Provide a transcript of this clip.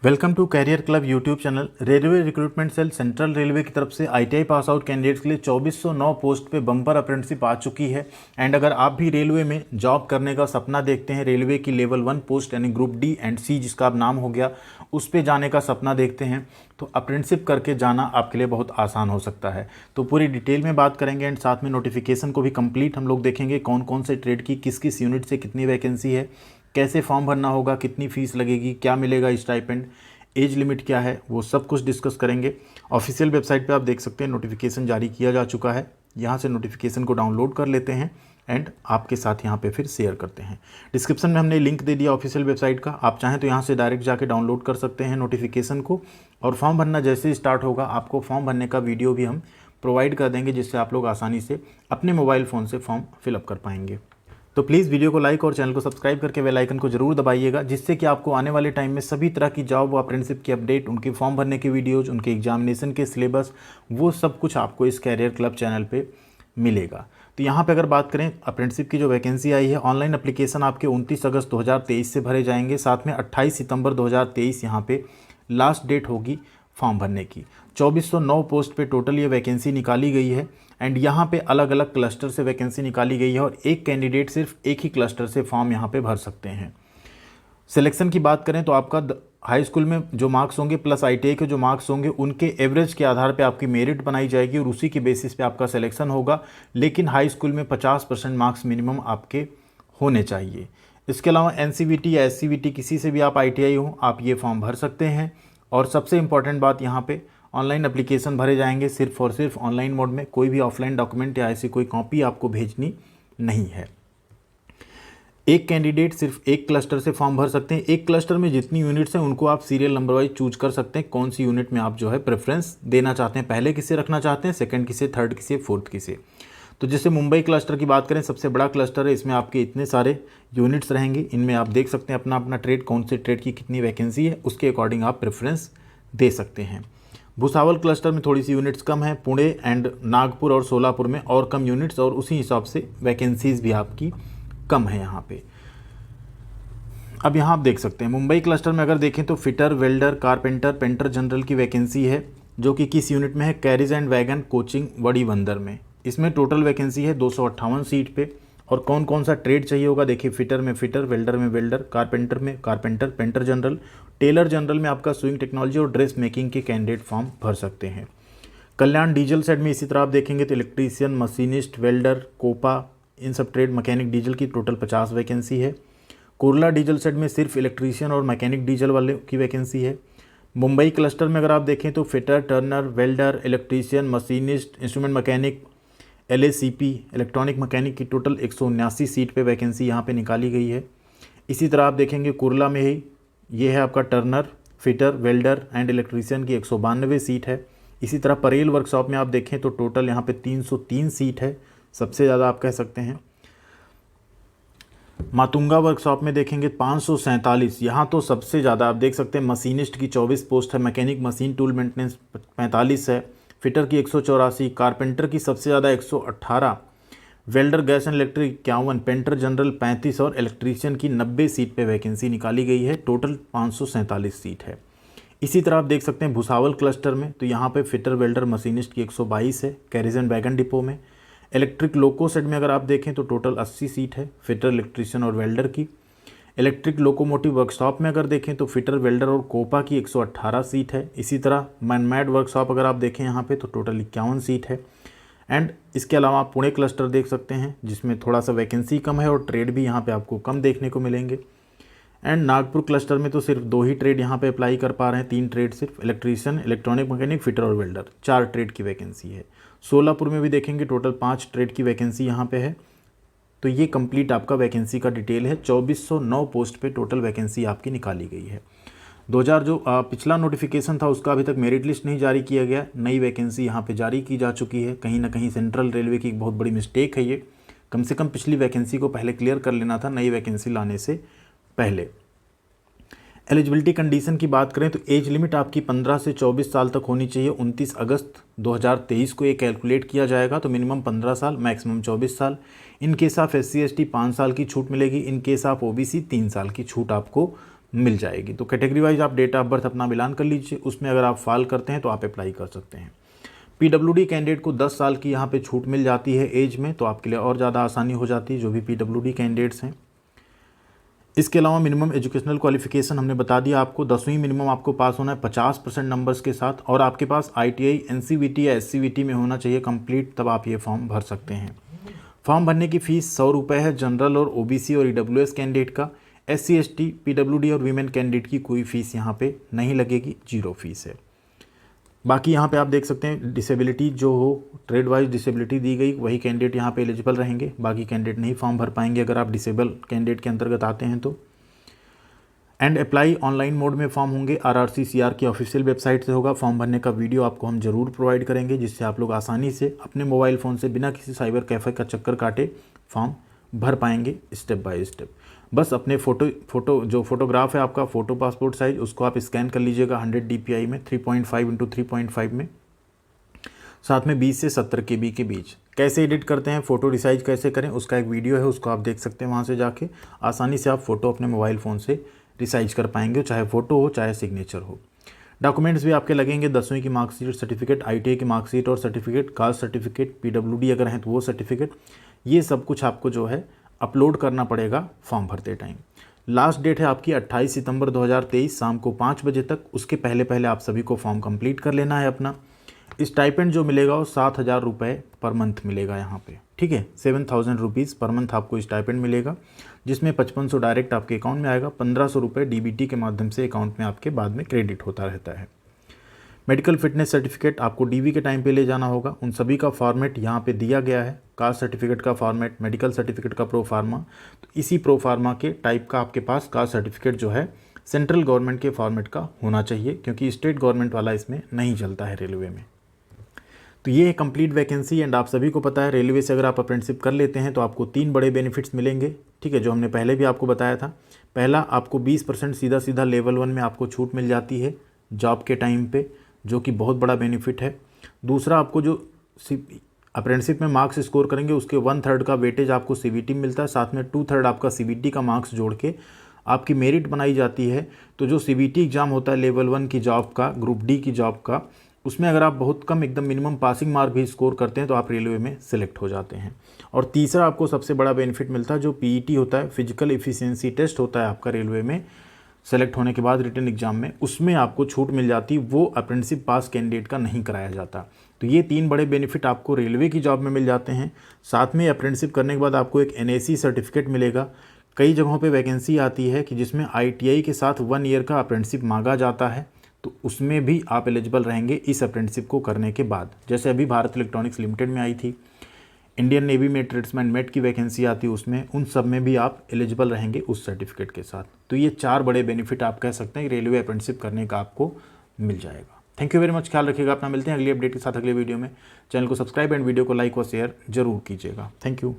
Welcome to career club YouTube channel. Railway recruitment cell central railway की तरफ से ITI pass out candidates के लिए 2409 पोस्ट पे बम्पर अप्रेंटिसशिप आ चुकी है। एंड अगर आप भी रेलवे में जॉब करने का सपना देखते हैं, रेलवे की लेवल 1 पोस्ट यानी ग्रुप डी एंड सी जिसका अब नाम हो गया, उस पे जाने का सपना देखते हैं तो अप्रेंटिसशिप करके जाना आपके लिए बहुत आसान हो सकता है। तो पूरी डिटेल में बात करेंगे एंड साथ में नोटिफिकेशन को भी कंप्लीट हम लोग देखेंगे, कौन कौन से ट्रेड की किस किस यूनिट से कितनी वैकेंसी है, कैसे फॉर्म भरना होगा, कितनी फ़ीस लगेगी, क्या मिलेगा स्टाइपेंड, एज लिमिट क्या है, वो सब कुछ डिस्कस करेंगे। ऑफिशियल वेबसाइट पे आप देख सकते हैं नोटिफिकेशन जारी किया जा चुका है। यहाँ से नोटिफिकेशन को डाउनलोड कर लेते हैं एंड आपके साथ यहाँ पे फिर शेयर करते हैं। डिस्क्रिप्शन में हमने लिंक दे दिया ऑफिशियल वेबसाइट का, आप चाहें तो यहाँ से डायरेक्ट जाके डाउनलोड कर सकते हैं नोटिफिकेशन को। और फॉर्म भरना जैसे ही स्टार्ट होगा आपको फॉर्म भरने का वीडियो भी हम प्रोवाइड कर देंगे, जिससे आप लोग आसानी से अपने मोबाइल फ़ोन से फॉर्म फिलअप कर पाएंगे। तो प्लीज़ वीडियो को लाइक और चैनल को सब्सक्राइब करके बेल आइकन को जरूर दबाइएगा, जिससे कि आपको आने वाले टाइम में सभी तरह की जॉब व अप्रेंटिसशिप की अपडेट, उनके फॉर्म भरने के वीडियोज़, उनके एग्जामिनेशन के सिलेबस, वो सब कुछ आपको इस कैरियर क्लब चैनल पे मिलेगा। तो यहाँ पे अगर बात करें अप्रेंटिसशिप की जो वैकेंसी आई है, ऑनलाइन एप्लीकेशन आपके 29 अगस्त 2023 से भरे जाएंगे। साथ में 28 सितंबर 2023 यहाँ पे लास्ट डेट होगी फॉर्म भरने की। 2409 पोस्ट पे टोटल ये वैकेंसी निकाली गई है एंड यहाँ पे अलग अलग क्लस्टर से वैकेंसी निकाली गई है और एक कैंडिडेट सिर्फ एक ही क्लस्टर से फॉर्म यहाँ पे भर सकते हैं। सिलेक्शन की बात करें तो आपका हाई स्कूल में जो मार्क्स होंगे प्लस आईटीआई के जो मार्क्स होंगे, उनके एवरेज के आधार पे आपकी मेरिट बनाई जाएगी और उसी के बेसिस पे आपका सिलेक्शन होगा। लेकिन हाई स्कूल में 50% मार्क्स मिनिमम आपके होने चाहिए। इसके अलावा एनसीवीटी या एससीवीटी किसी से भी आप आईटीआई हो, आप ये फॉर्म भर सकते हैं। और सबसे इम्पॉर्टेंट बात यहाँ पे ऑनलाइन एप्लीकेशन भरे जाएंगे सिर्फ और सिर्फ ऑनलाइन मोड में, कोई भी ऑफलाइन डॉक्यूमेंट या ऐसी कोई कॉपी आपको भेजनी नहीं है। एक कैंडिडेट सिर्फ एक क्लस्टर से फॉर्म भर सकते हैं। एक क्लस्टर में जितनी यूनिट्स हैं उनको आप सीरियल नंबर वाइज चूज कर सकते हैं, कौन सी यूनिट में आप जो है प्रेफरेंस देना चाहते हैं, पहले किसे रखना चाहते हैं, सेकंड किसे, थर्ड किसे, फोर्थ किसे। तो जैसे मुंबई क्लस्टर की बात करें, सबसे बड़ा क्लस्टर है, इसमें आपके इतने सारे यूनिट्स रहेंगे। इनमें आप देख सकते हैं अपना अपना ट्रेड, कौन से ट्रेड की कितनी वैकेंसी है, उसके अकॉर्डिंग आप प्रेफरेंस दे सकते हैं। भुसावल क्लस्टर में थोड़ी सी यूनिट्स कम है, पुणे एंड नागपुर और सोलापुर में और कम यूनिट्स, और उसी हिसाब से वैकेंसीज भी आपकी कम है यहाँ पे। अब यहाँ आप देख सकते हैं मुंबई क्लस्टर में अगर देखें तो fitter, welder, carpenter, painter general की वैकेंसी है, जो कि किस यूनिट में है, कैरिज एंड वैगन कोचिंग वड़ी बंदर में। इसमें टोटल वैकेंसी है 258 सीट पे। और कौन कौन सा ट्रेड चाहिए होगा, देखिए फिटर में फिटर, वेल्डर में वेल्डर, कारपेंटर में carpenter, painter general, tailor general में आपका स्विंग टेक्नोलॉजी और ड्रेस मेकिंग के कैंडिडेट फॉर्म भर सकते हैं। कल्याण डीजल सेट में इसी तरह आप देखेंगे तो इलेक्ट्रीशियन, मशीनिस्ट, वेल्डर, कोपा, इन सब ट्रेड, मैकेनिक डीजल की टोटल 50 वैकेंसी है। कुर्ला डीजल सेट में सिर्फ इलेक्ट्रीशियन और मैकेनिक डीजल वाले की वैकेंसी है। मुंबई क्लस्टर में अगर आप देखें तो fitter, Turner, welder, electrician, machinist, instrument mechanic, LACP electronic mechanic की टोटल 179 सीट पे वैकेंसी यहाँ पे निकाली गई है। इसी तरह आप देखेंगे कुर्ला में ही ये है आपका Turner, fitter, welder and electrician की 192 सीट है। इसी तरह परेल वर्कशॉप में आप देखें तो टोटल यहाँ पे 303 सीट है, सबसे ज़्यादा आप कह सकते हैं। मातुंगा वर्कशॉप में देखेंगे 547, यहाँ तो सबसे ज़्यादा आप देख सकते हैं। मशीनिस्ट की 24 पोस्ट है, मैकेनिक मशीन टूल मेंटेनेंस 45 है, फिटर की 184, कारपेंटर की सबसे ज़्यादा 118, welder gas and electric 51, painter general 35 और इलेक्ट्रीशियन की 90 सीट पे वैकेंसी निकाली गई है। टोटल 547 सीट है। इसी तरह आप देख सकते हैं भुसावल क्लस्टर में, तो यहाँ पे फिटर, वेल्डर, मशीनिस्ट की 122 है, कैरिज एंड वैगन डिपो में। इलेक्ट्रिक लोको सेट में अगर आप देखें तो टोटल 80 सीट है, फिटर, इलेक्ट्रीशियन और वेल्डर की। इलेक्ट्रिक लोकोमोटिव वर्कशॉप में अगर देखें तो फिटर, वेल्डर और कोपा की 118 सीट है। इसी तरह मैनमैड वर्कशॉप अगर आप देखें यहाँ पे तो टोटल 51 सीट है। एंड इसके अलावा आप पुणे क्लस्टर देख सकते हैं, जिसमें थोड़ा सा वैकेंसी कम है और ट्रेड भी यहाँ पे आपको कम देखने को मिलेंगे। एंड नागपुर क्लस्टर में तो सिर्फ 2 ही ट्रेड यहाँ पे अप्लाई कर पा रहे हैं, 3 ट्रेड सिर्फ, इलेक्ट्रीशियन, इलेक्ट्रॉनिक मैकेनिक, फिटर और वेल्डर, 4 ट्रेड की वैकेंसी है। सोलापुर में भी देखेंगे टोटल 5 ट्रेड की वैकेंसी यहाँ पे है। तो ये कंप्लीट आपका वैकेंसी का डिटेल है। 2409 पोस्ट पे टोटल वैकेंसी आपकी निकाली गई है। 2000 जो पिछला नोटिफिकेशन था उसका अभी तक मेरिट लिस्ट नहीं जारी किया गया, नई वैकेंसी यहाँ पे जारी की जा चुकी है। कहीं ना कहीं सेंट्रल रेलवे की एक बहुत बड़ी मिस्टेक है ये, कम से कम पिछली वैकेंसी को पहले क्लियर कर लेना था नई वैकेंसी लाने से पहले। एलिजिबिलिटी कंडीशन की बात करें तो एज लिमिट आपकी 15 से 24 साल तक होनी चाहिए। 29 अगस्त 2023 को ये कैलकुलेट किया जाएगा, तो मिनिमम 15 साल, मैक्सिमम 24 साल। In case of SC ST 5 साल की छूट मिलेगी, इन केस ऑफ OBC 3 साल की छूट आपको मिल जाएगी। तो कैटेगरी वाइज आप डेट ऑफ बर्थ अपना मिलान कर लीजिए, उसमें अगर आप फाल करते हैं तो आप अप्लाई कर सकते हैं। पीडब्ल्यूडी कैंडिडेट को 10 साल की यहाँ पे छूट मिल जाती है एज में, तो आपके लिए और ज़्यादा आसानी हो जाती है जो भी पीडब्ल्यूडी कैंडिडेट्स हैं। इसके अलावा मिनिमम एजुकेशनल क्वालिफिकेशन हमने बता दिया आपको, 10वीं मिनिमम आपको पास होना है 50% नंबर्स के साथ, और आपके पास ITI NCVT या SCVT में होना चाहिए कंप्लीट, तब आप ये फॉर्म भर सकते हैं। फॉर्म भरने की फ़ीस 100 रुपये है जनरल और OBC और EWS कैंडिडेट का। SC ST PWD और वीमेन कैंडिडेट की कोई फ़ीस यहाँ पे नहीं लगेगी, 0 फीस है। बाकी यहाँ पे आप देख सकते हैं डिसेबिलिटी जो हो, ट्रेड वाइज डिसेबिलिटी दी गई, वही कैंडिडेट यहाँ पे एलिजिबल रहेंगे, बाकी कैंडिडेट नहीं फॉर्म भर पाएंगे अगर आप डिसेबल कैंडिडेट के अंतर्गत आते हैं तो। एंड अप्लाई ऑनलाइन मोड में फॉर्म होंगे, RRCCR की ऑफिशियल वेबसाइट से होगा। फॉर्म भरने का वीडियो आपको हम ज़रूर प्रोवाइड करेंगे, जिससे आप लोग आसानी से अपने मोबाइल फ़ोन से बिना किसी साइबर कैफ़े का चक्कर काटे फॉर्म भर पाएंगे स्टेप बाय स्टेप। बस अपने फ़ोटो जो फोटोग्राफ है आपका फ़ोटो पासपोर्ट साइज़, उसको आप स्कैन कर लीजिएगा 100 DPI में 3.5 × 3.5 में, साथ में 20 से 70 KB के बीच। कैसे एडिट करते हैं, फ़ोटो रिसाइज कैसे करें, उसका एक वीडियो है, उसको आप देख सकते हैं वहाँ से जाके। आसानी से आप फ़ोटो अपने मोबाइल फ़ोन से रिसाइज कर पाएंगे, चाहे फ़ोटो हो चाहे सिग्नेचर हो। डॉक्यूमेंट्स भी आपके लगेंगे 10वीं की मार्कशीट, सर्टिफिकेट, ITI की मार्कशीट और सर्टिफिकेट, कास्ट सर्टिफिकेट, PWD अगर हैं तो वो सर्टिफिकेट, ये सब कुछ आपको जो है अपलोड करना पड़ेगा फॉर्म भरते टाइम। लास्ट डेट है आपकी 28 सितंबर 2023 शाम को 5 बजे तक। उसके पहले पहले आप सभी को फॉर्म कंप्लीट कर लेना है अपना। स्टाइपेंड जो मिलेगा वो 7,000 रुपये पर मंथ मिलेगा यहाँ पे, ठीक है। 7,000 रुपीज़ पर मंथ आपको स्टाइपेंड मिलेगा, जिसमें 5500 डायरेक्ट आपके अकाउंट में आएगा, 1500 रुपये DBT के माध्यम से अकाउंट में आपके बाद में क्रेडिट होता रहता है। मेडिकल फिटनेस सर्टिफिकेट आपको DV के टाइम पे ले जाना होगा, उन सभी का फॉर्मेट यहाँ पे दिया गया है। कास्ट सर्टिफिकेट का फॉर्मेट, मेडिकल सर्टिफिकेट का प्रो फार्मा, तो इसी प्रो फार्मा के टाइप का आपके पास कास्ट सर्टिफिकेट जो है सेंट्रल गवर्नमेंट के फॉर्मेट का होना चाहिए, क्योंकि स्टेट गवर्नमेंट वाला इसमें नहीं चलता है रेलवे में। तो ये है कंप्लीट वैकेंसी। एंड आप सभी को पता है रेलवे से अगर आप अप्रेंटिसशिप कर लेते हैं तो आपको 3 बड़े बेनिफिट्स मिलेंगे, ठीक है, जो हमने पहले भी आपको बताया था। पहला, आपको 20% सीधा सीधा लेवल 1 में आपको छूट मिल जाती है जॉब के टाइम पे, जो कि बहुत बड़ा बेनिफिट है। दूसरा, आपको जो अप्रेंटिसशिप में मार्क्स स्कोर करेंगे उसके 1/3 का वेटेज आपको CBT मिलता है, साथ में 2/3 आपका CBT का मार्क्स जोड़ के आपकी मेरिट बनाई जाती है। तो जो CBT एग्ज़ाम होता है लेवल 1 की जॉब का, ग्रुप D की जॉब का, उसमें अगर आप बहुत कम एकदम मिनिमम पासिंग मार्क भी स्कोर करते हैं तो आप रेलवे में सिलेक्ट हो जाते हैं। और तीसरा, आपको सबसे बड़ा बेनिफिट मिलता है जो PET होता है, फिजिकल एफिशिएंसी टेस्ट होता है आपका रेलवे में सेलेक्ट होने के बाद रिटन एग्जाम में, उसमें आपको छूट मिल जाती, वो अप्रेंटिसशिप पास कैंडिडेट का नहीं कराया जाता। तो ये 3 बड़े बेनिफिट आपको रेलवे की जॉब में मिल जाते हैं। साथ में अप्रेंटिसशिप करने के बाद आपको एक NAC सर्टिफिकेट मिलेगा। कई जगहों पे वैकेंसी आती है कि जिसमें ITI के साथ 1 ईयर का अप्रेंटिसशिप मांगा जाता है, तो उसमें भी आप एलिजिबल रहेंगे इस अप्रेंटिसशिप को करने के बाद। जैसे अभी भारत इलेक्ट्रॉनिक्स लिमिटेड में आई थी, इंडियन नेवी में ट्रेड्समैन मेट की वैकेंसी आती है उसमें, उन सब में भी आप एलिजिबल रहेंगे उस सर्टिफिकेट के साथ। तो ये 4 बड़े बेनिफिट आप कह सकते हैं रेलवे अप्रेंटिसशिप करने का आपको मिल जाएगा। थैंक यू वेरी मच, ख्याल रखिएगा अपना। मिलते हैं अगली अपडेट के साथ अगले वीडियो में। चैनल को सब्सक्राइब एंड वीडियो को लाइक और शेयर जरूर कीजिएगा। Thank you.